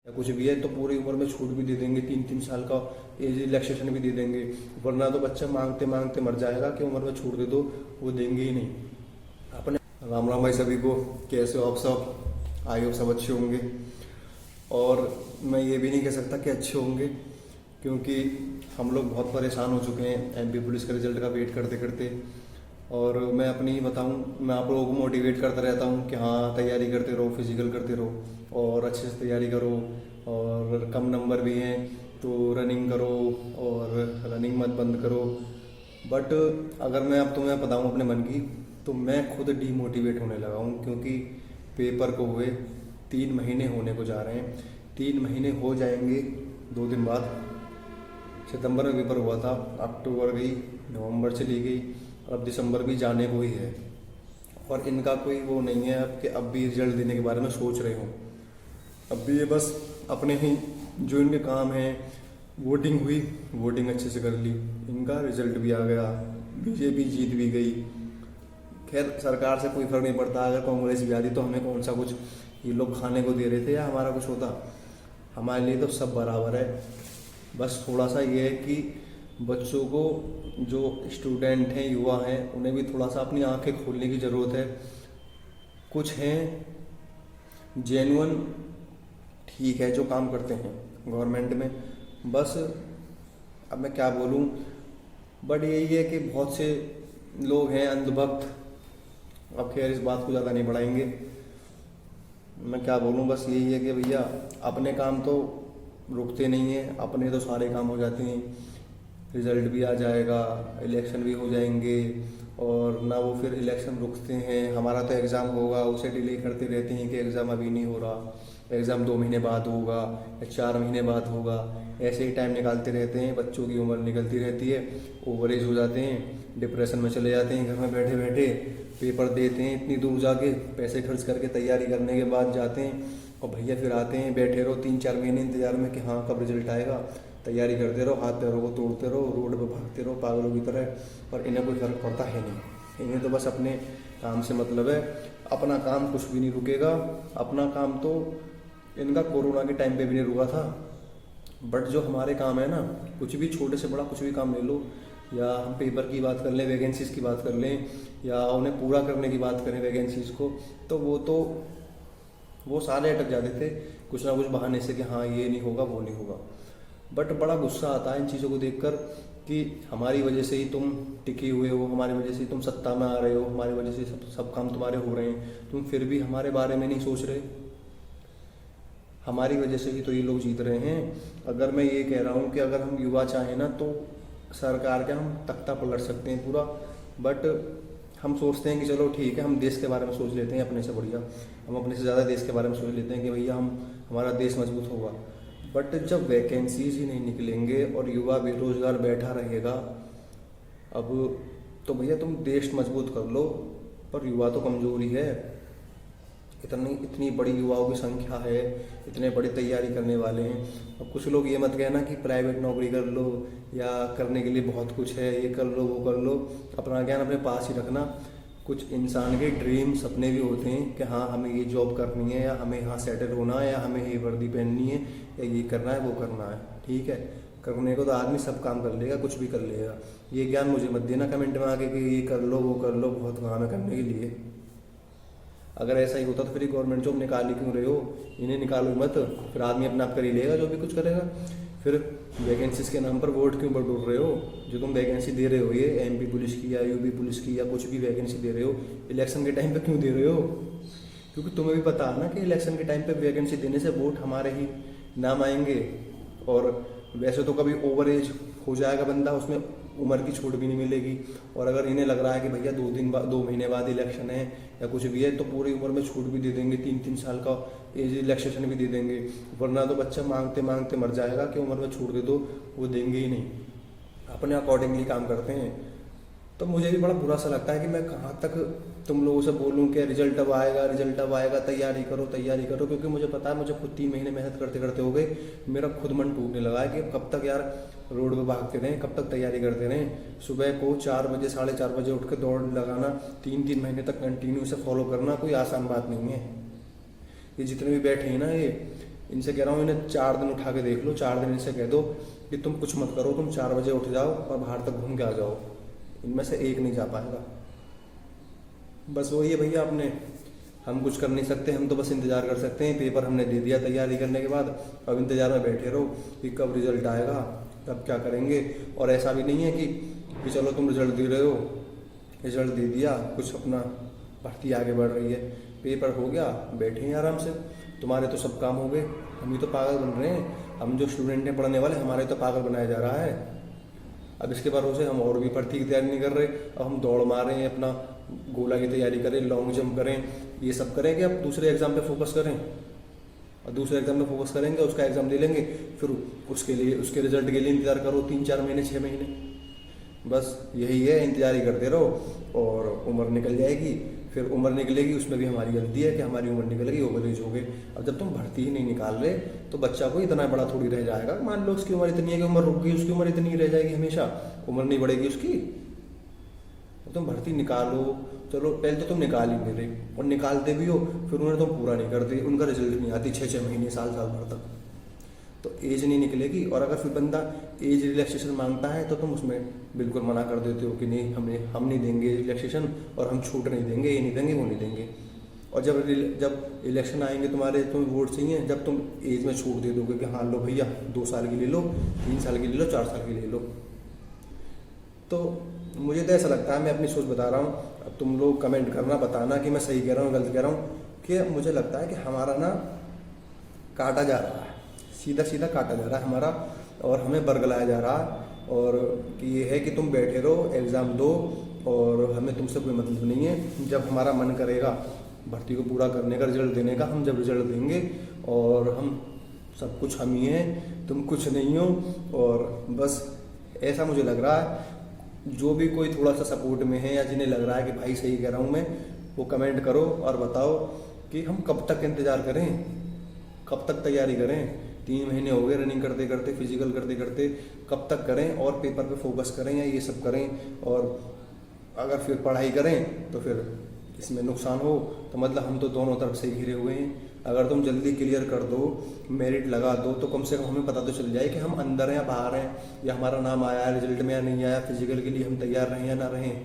या कुछ भी है तो पूरी उम्र में छूट भी दे देंगे, 3-3 साल का एज रिलैक्सेशन भी दे देंगे। वरना तो बच्चा मांगते मांगते मर जाएगा कि उम्र में छूट दे दो, वो देंगे ही नहीं। अपने राम राम भाई सभी को, कैसे हो आप सब? आई हो सब अच्छे होंगे। और मैं ये भी नहीं कह सकता कि अच्छे होंगे, क्योंकि हम लोग बहुत परेशान हो चुके हैं एमपी पुलिस के रिजल्ट का वेट करते करते। और मैं अपनी ही बताऊं, मैं आप लोगों को मोटिवेट करता रहता हूं कि हाँ तैयारी करते रहो, फिजिकल करते रहो और अच्छे से तैयारी करो। और कम नंबर भी हैं तो रनिंग करो और रनिंग मत बंद करो। बट अगर मैं अब तुम्हें बताऊं अपने मन की, तो मैं खुद डीमोटिवेट होने लगा हूं, क्योंकि पेपर को हुए 3 महीने होने को जा रहे हैं। 3 महीने हो जाएंगे 2 दिन बाद। सितंबर में पेपर हुआ था, अक्टूबर गई, नवंबर चली गई, अब दिसंबर भी जाने को ही है। और इनका कोई वो नहीं है अब कि अब भी रिजल्ट देने के बारे में सोच रहे हो। अब भी ये बस अपने ही जो इनके काम हैं, वोटिंग हुई, वोटिंग अच्छे से कर ली, इनका रिजल्ट भी आ गया, बीजेपी जीत भी गई। खैर सरकार से कोई फर्क नहीं पड़ता, अगर कांग्रेस भी आती तो हमें कौन सा कुछ ये लोग खाने को दे रहे थे या हमारा कुछ होता। हमारे लिए तो सब बराबर है। बस थोड़ा सा ये है कि बच्चों को, जो स्टूडेंट हैं, युवा हैं, उन्हें भी थोड़ा सा अपनी आंखें खोलने की ज़रूरत है। कुछ हैं जेन्युइन, ठीक है, जो काम करते हैं गवर्नमेंट में, बस अब मैं क्या बोलूं। बट यही है कि बहुत से लोग हैं अंधभक्त। अब खैर इस बात को ज़्यादा नहीं बढ़ाएंगे। मैं क्या बोलूं, बस यही है कि भैया अपने काम तो रुकते नहीं हैं, अपने तो सारे काम हो जाते हैं। रिजल्ट भी आ जाएगा, इलेक्शन भी हो जाएंगे, और ना वो फिर इलेक्शन रुकते हैं। हमारा तो एग्ज़ाम होगा, उसे डिले करते रहते हैं कि एग्ज़ाम अभी नहीं हो रहा, एग्ज़ाम 2 महीने बाद होगा या 4 महीने बाद होगा। ऐसे ही टाइम निकालते रहते हैं, बच्चों की उम्र निकलती रहती है, ओवर एज हो जाते हैं, डिप्रेशन में चले जाते हैं। घर में बैठे बैठे पेपर देते हैं, इतनी दूर जाके पैसे खर्च करके तैयारी करने के बाद जाते हैं, और भैया फिर आते हैं, बैठे रहो 3-4 महीने इंतजार में कि हाँ कब रिजल्ट आएगा। तैयारी करते रहो, हाथ पैरों को तोड़ते रहो, रोड पे भागते रहो पागलों की तरह, और इन्हें कोई फर्क पड़ता है नहीं। इन्हें तो बस अपने काम से मतलब है। अपना काम कुछ भी नहीं रुकेगा। अपना काम तो इनका कोरोना के टाइम पे भी नहीं रुका था। बट जो हमारे काम है ना, कुछ भी छोटे से बड़ा कुछ भी काम ले लो, या हम पेपर की बात कर लें, वैकेंसीज़ की बात कर लें, या उन्हें पूरा करने की बात करें वैकेंसीज़ को, तो वो सारे अटक जाते थे कुछ ना कुछ बहाने से कि हाँ ये नहीं होगा, वो नहीं होगा। बट बड़ा गुस्सा आता है इन चीज़ों को देखकर कि हमारी वजह से ही तुम टिके हुए हो, हमारी वजह से ही तुम सत्ता में आ रहे हो, हमारी वजह से सब काम तुम्हारे हो रहे हैं, तुम फिर भी हमारे बारे में नहीं सोच रहे। हमारी वजह से ही तो ये लोग जीत रहे हैं। अगर मैं ये कह रहा हूँ कि अगर हम युवा चाहें ना, तो सरकार का हम तख्ता पलट सकते हैं पूरा। बट हम सोचते हैं कि चलो ठीक है, हम देश के बारे में सोच लेते हैं, अपने से बढ़िया हम अपने से ज़्यादा देश के बारे में सोच लेते हैं कि भैया हमारा देश मजबूत होगा। बट जब वैकेंसीज ही नहीं निकलेंगे और युवा बेरोजगार बैठा रहेगा, अब तो भैया तुम देश मजबूत कर लो, पर युवा तो कमज़ोर ही है। इतनी बड़ी युवाओं की संख्या है, इतने बड़ी तैयारी करने वाले हैं। अब कुछ लोग ये मत कहना कि प्राइवेट नौकरी कर लो, या करने के लिए बहुत कुछ है, ये कर लो वो कर लो। अपना ज्ञान अपने पास ही रखना। कुछ इंसान के ड्रीम सपने भी होते हैं कि हाँ हमें ये जॉब करनी है, या हमें यहाँ सेटल होना है, या हमें ये वर्दी पहननी है, या ये करना है वो करना है। ठीक है, करने को तो आदमी सब काम कर लेगा, कुछ भी कर लेगा। ये ज्ञान मुझे मत देना कमेंट में आके कि ये कर लो वो कर लो, बहुत काम है करने के लिए। अगर ऐसा ही होता तो फिर गवर्नमेंट जॉब निकाल ही क्यों रहे हो? इन्हें निकालो मत, फिर आदमी अपने आप कर ही लेगा जो भी कुछ करेगा। फिर वैकेंसीज के नाम पर वोट क्यों बटोर रहे हो? जो तुम वैकेंसी दे रहे हो, ये एमपी पुलिस की या यूपी पुलिस की या कुछ भी वैकेंसी दे रहे हो, इलेक्शन के टाइम पे क्यों दे रहे हो? क्योंकि तुम्हें भी पता है ना कि इलेक्शन के टाइम पे वैकेंसी देने से वोट हमारे ही नाम आएंगे। और वैसे तो कभी ओवर एज हो जाएगा बंदा, उसमें उम्र की छूट भी नहीं मिलेगी। और अगर इन्हें लग रहा है कि भैया 2 महीने बाद इलेक्शन है या कुछ भी है, तो पूरी उम्र में छूट भी दे देंगे, 3-3 साल का एज रिलैक्सेशन भी दे देंगे। वरना तो बच्चा मांगते मांगते मर जाएगा कि उम्र में छूट दे दो, वो देंगे ही नहीं। अपने अकॉर्डिंगली काम करते हैं। तो मुझे भी बड़ा बुरा सा लगता है कि मैं कहाँ तक तुम लोगों से बोलूँ कि रिजल्ट अब आएगा, रिजल्ट अब आएगा, तैयारी करो तैयारी करो। क्योंकि मुझे पता है, मुझे खुद 3 महीने मेहनत करते करते हो गए, मेरा खुद मन टूटने लगा है कि कब तक यार रोड पे भागते रहें, कब तक तैयारी करते रहें। सुबह को 4 बजे 4:30 बजे उठ के दौड़ लगाना, 3-3 महीने तक कंटिन्यू से फॉलो करना कोई आसान बात नहीं है। ये जितने भी बैठे हैं ना, ये इनसे कह रहा हूँ इन्हें 4 दिन उठा के देख लो, 4 दिन इनसे कह दो कि तुम कुछ मत करो, तुम 4 बजे उठ जाओ और बाहर तक घूम के आ जाओ, इनमें से एक नहीं जा पाएगा। बस वही है भैया, अपने हम कुछ कर नहीं सकते, हम तो बस इंतज़ार कर सकते हैं। पेपर हमने दे दिया तैयारी करने के बाद, अब इंतज़ार में बैठे रहो कि कब रिजल्ट आएगा, तब क्या करेंगे। और ऐसा भी नहीं है कि चलो तुम रिजल्ट दे रहे हो, रिजल्ट दे दिया, कुछ अपना भर्ती आगे बढ़ रही है, पेपर हो गया, बैठे हैं आराम से, तुम्हारे तो सब काम हो गए, हम ही तो पागल बन रहे हैं। हम जो स्टूडेंट हैं पढ़ने वाले, हमारे तो पागल बनाया जा रहा है। अब इसके भरोसे हम और भी भर्ती की तैयारी नहीं कर रहे, अब हम दौड़ मारें, अपना गोला की तैयारी करें, लॉन्ग जंप करें, ये सब करें कि अब दूसरे एग्जाम पे फोकस करें। और दूसरे एग्जाम पे फोकस करेंगे, उसका एग्जाम दे लेंगे, फिर उसके लिए उसके रिजल्ट के लिए इंतजार करो 3-4 महीने 6 महीने। बस यही है, इंतजार ही करते रहो और उम्र निकल जाएगी। फिर उम्र निकलेगी, उसमें भी हमारी गलती है कि हमारी उम्र निकल गई, ओवर एज हो गए। अब जब तुम भर्ती ही नहीं निकाल रहे तो बच्चा को इतना बड़ा थोड़ी रह जाएगा। मान लो उसकी उम्र इतनी है कि उम्र रुक गई, उसकी उम्र इतनी ही रह जाएगी हमेशा, उम्र नहीं बढ़ेगी उसकी। तुम भर्ती निकालो, चलो पहले तो तुम निकाल ही नहीं रहे, और निकालते भी हो फिर उन्हें तुम पूरा नहीं करते, उनका रिजल्ट नहीं आती 6-6 महीने, साल भर तक, तो एज नहीं निकलेगी। और अगर फिर बंदा एज रिलैक्सेशन मांगता है तो तुम उसमें बिल्कुल मना कर देते हो कि नहीं, हम नहीं देंगे रिलैक्सेशन, और हम छूट नहीं देंगे, ये नहीं देंगे, वो नहीं देंगे। और जब इलेक्शन आएंगे तुम्हारे, तुम्हें वोट चाहिए, जब तुम एज में छूट दे दोगे कि हाँ लो भैया 2 साल की ले लो, 3 साल की ले लो, 4 साल की ले लो। तो मुझे तो ऐसा लगता है, मैं अपनी सोच बता रहा हूँ, अब तुम लोग कमेंट करना, बताना कि मैं सही कह रहा हूँ गलत कह रहा हूँ, कि मुझे लगता है कि हमारा ना काटा जा रहा है, सीधा सीधा काटा जा रहा है हमारा, और हमें बरगलाया जा रहा है। और कि ये है कि तुम बैठे रहो, एग्ज़ाम दो, और हमें तुमसे कोई मतलब नहीं है। जब हमारा मन करेगा भर्ती को पूरा करने का, रिजल्ट देने का, हम जब रिजल्ट देंगे, और हम सब कुछ हम ही हैं, तुम कुछ नहीं हो। और बस ऐसा मुझे लग रहा है। जो भी कोई थोड़ा सा सपोर्ट में है, या जिन्हें लग रहा है कि भाई सही कह रहा हूँ मैं, वो कमेंट करो और बताओ कि हम कब तक इंतज़ार करें, कब तक तैयारी करें। 3 महीने हो गए रनिंग करते करते, फिजिकल करते करते, कब तक करें, और पेपर पे फोकस करें या ये सब करें। और अगर फिर पढ़ाई करें तो फिर इसमें नुकसान हो, तो मतलब हम तो दोनों तरफ से घिरे हुए हैं। अगर तुम जल्दी क्लियर कर दो, मेरिट लगा दो, तो कम से कम हमें पता तो चल जाए कि हम अंदर हैं या बाहर हैं, या हमारा नाम आया है रिजल्ट में या नहीं आया, फिजिकल के लिए हम तैयार रहें या ना रहें।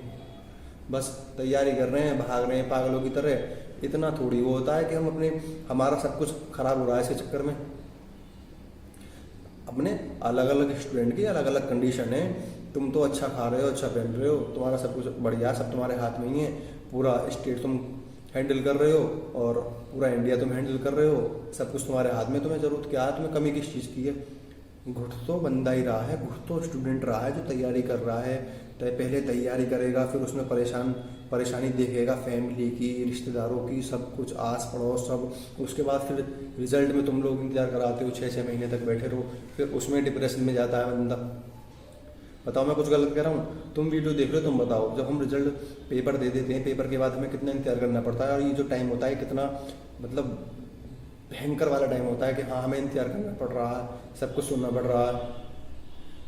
बस तैयारी कर रहे हैं, भाग रहे हैं पागलों की तरह। इतना थोड़ी वो होता है कि हमारा सब कुछ खराब हो रहा है इसके चक्कर में। अपने अलग अलग स्टूडेंट की अलग अलग कंडीशन है। तुम तो अच्छा खा रहे हो, अच्छा पहन रहे हो, तुम्हारा सब कुछ बढ़िया, सब तुम्हारे हाथ में ही है। पूरा स्टेट तुम हैंडल कर रहे हो, और पूरा इंडिया तुम हैंडल कर रहे हो, सब कुछ तुम्हारे हाथ में। तुम्हें ज़रूरत क्या है, तुम्हें कमी किस चीज़ की है। घुट तो बंदा ही रहा है, घुट तो स्टूडेंट रहा है जो तैयारी कर रहा है। तो पहले तैयारी करेगा, फिर उसमें परेशानी देखेगा, फैमिली की, रिश्तेदारों की, सब कुछ, आस पड़ोस सब। उसके बाद फिर रिजल्ट में तुम लोग इंतजार कराते हो, 6-6 महीने तक बैठे रहो, फिर उसमें डिप्रेशन में जाता है बंदा। बताओ मैं कुछ गलत कह रहा हूँ? तुम वीडियो देख रहे हो, तुम बताओ। जब हम रिजल्ट पेपर दे देते हैं, पेपर के बाद हमें कितना इंतजार करना पड़ता है, और ये जो टाइम होता है कितना मतलब भयंकर वाला टाइम होता है कि हाँ हमें इंतजार करना पड़ रहा है, सब कुछ सुनना पड़ रहा है।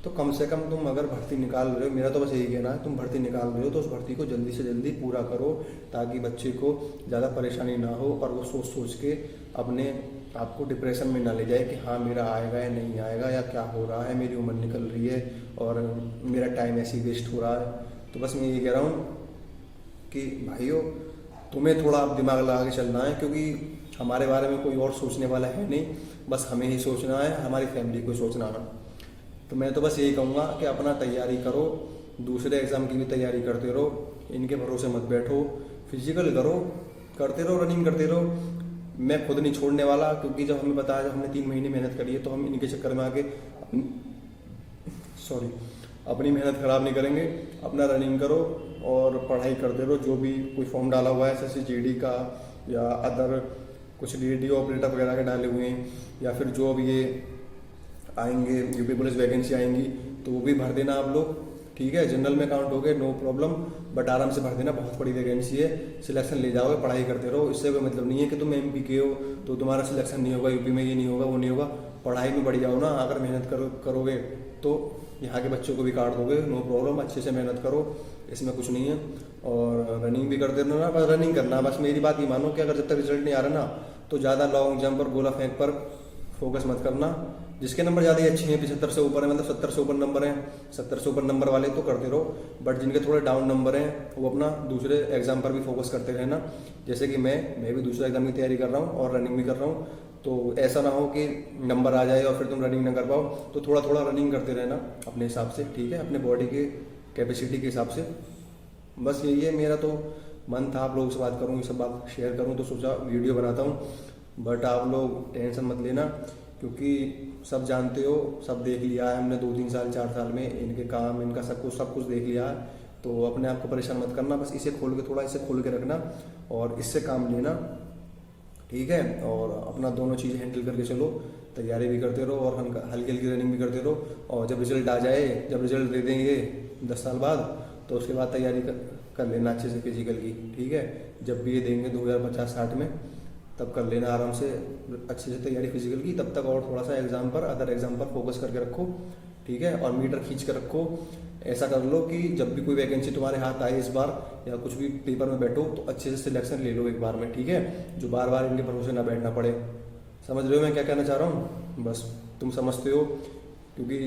तो कम से कम तुम अगर भर्ती निकाल रहे हो, मेरा तो बस यही कहना है, तुम भर्ती निकाल रहे हो तो उस भर्ती को जल्दी से जल्दी पूरा करो, ताकि बच्चे को ज़्यादा परेशानी ना हो, और वो सोच सोच के अपने आपको डिप्रेशन में ना ले जाए कि हाँ मेरा आएगा या नहीं आएगा, या क्या हो रहा है, मेरी उम्र निकल रही है और मेरा टाइम ऐसे ही वेस्ट हो रहा है। तो बस मैं ये कह रहा हूँ कि भाइयों, तुम्हें थोड़ा दिमाग लगा के चलना है, क्योंकि हमारे बारे में कोई और सोचने वाला है नहीं, बस हमें ही सोचना है, हमारी फैमिली को सोचना है। तो मैं तो बस यही कहूँगा कि अपना तैयारी करो, दूसरे एग्ज़ाम की भी तैयारी करते रहो, इनके भरोसे मत बैठो, फिजिकल करो, करते रहो, रनिंग करते रहो। मैं खुद नहीं छोड़ने वाला, क्योंकि जब हमें पता है, जब हमने 3 महीने मेहनत करी है, तो हम इनके चक्कर में आके अपनी मेहनत ख़राब नहीं करेंगे। अपना रनिंग करो और पढ़ाई करते रहो। जो भी कोई फॉर्म डाला हुआ है जैसे GD का या अदर कुछ DD ऑपरेटर वगैरह के डाले हुए हैं, या फिर जो भी ये आएंगे यूपी पुलिस वैकेंसी आएंगी, तो वो भी भर देना आप लोग, ठीक है। जनरल में काउंट हो गए, नो प्रॉब्लम, बट आराम से भर देना, बहुत बड़ी वैकेंसी है। सिलेक्शन ले जाओगे, पढ़ाई करते रहो। इससे कोई मतलब नहीं है कि तुम MP के हो तो तुम्हारा सिलेक्शन नहीं होगा, यूपी में ये नहीं होगा, वो नहीं होगा। पढ़ाई में बढ़ जाओ ना, अगर मेहनत करोगे तो यहाँ के बच्चों को भी काट दोगे, नो प्रॉब्लम। अच्छे से मेहनत करो, इसमें कुछ नहीं है। और रनिंग भी करते रहना, बस रनिंग करना। बस मेरी बात ये मानो कि अगर जब तक रिजल्ट नहीं आ रहा ना, तो ज़्यादा लॉन्ग जंप और गोला फेंक पर फोकस मत करना। जिसके नंबर ज़्यादा ही अच्छे हैं, 75 से ऊपर है, मतलब 70 से ऊपर नंबर हैं, 70 से ऊपर नंबर वाले तो करते रहो। बट जिनके थोड़े डाउन नंबर हैं वो अपना दूसरे एग्जाम पर भी फोकस करते रहना। जैसे कि मैं भी दूसरे एग्जाम की तैयारी कर रहा हूँ और रनिंग भी कर रहा हूँ। तो ऐसा ना हो कि नंबर आ जाए और फिर तुम रनिंग ना कर पाओ। तो थोड़ा थोड़ा रनिंग करते रहना अपने हिसाब से, ठीक है, अपने बॉडी के कैपेसिटी के हिसाब से। बस यही है, मेरा तो मन था आप लोगों से बात करूँ, ये सब बात शेयर करूँ, तो सोचा वीडियो बनाता हूँ। बट आप लोग टेंशन मत लेना, क्योंकि सब जानते हो, सब देख लिया है हमने 2-3 साल 4 साल में, इनके काम, इनका सब कुछ देख लिया है। तो अपने आप को परेशान मत करना, बस इसे खोल के, थोड़ा इसे खोल के रखना और इससे काम लेना, ठीक है। और अपना दोनों चीज़ हैंडल करके चलो, तैयारी भी करते रहो और हल्की हल्की रनिंग भी करते रहो। और जब रिजल्ट आ जाए, जब रिजल्ट दे देंगे 10 साल बाद, तो उसके बाद तैयारी कर लेना अच्छे से फिजिकल की, ठीक है। जब भी ये देंगे 2050-60 में, तब कर लेना आराम से अच्छे से तैयारी फिजिकल की। तब तक और थोड़ा सा एग्जाम पर, अदर एग्जाम पर फोकस करके रखो, ठीक है। और मीटर खींच कर रखो। ऐसा कर लो कि जब भी कोई वैकेंसी तुम्हारे हाथ आए इस बार, या कुछ भी पेपर में बैठो, तो अच्छे से सिलेक्शन ले लो एक बार में, ठीक है। जो बार बार इनके भरोसे ना बैठना पड़े। समझ रहे हो मैं क्या कहना चाह रहा हूँ? बस तुम समझते हो, क्योंकि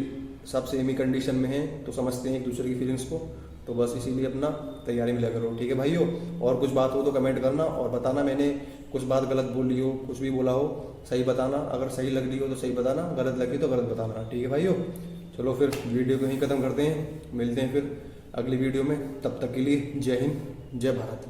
सब सेम ही कंडीशन में है, तो समझते हैं एक दूसरे की फीलिंग्स को। तो बस इसीलिए अपना तैयारी में लगे रहो, ठीक है भाइयों। और कुछ बात हो तो कमेंट करना और बताना, मैंने कुछ बात गलत बोली हो, कुछ भी बोला हो, सही बताना। अगर सही लग रही हो तो सही बताना, गलत लगी तो गलत बताना, ठीक है भाइयों। चलो फिर वीडियो को यहीं ख़त्म करते हैं, मिलते हैं फिर अगली वीडियो में। तब तक के लिए जय हिंद, जय भारत।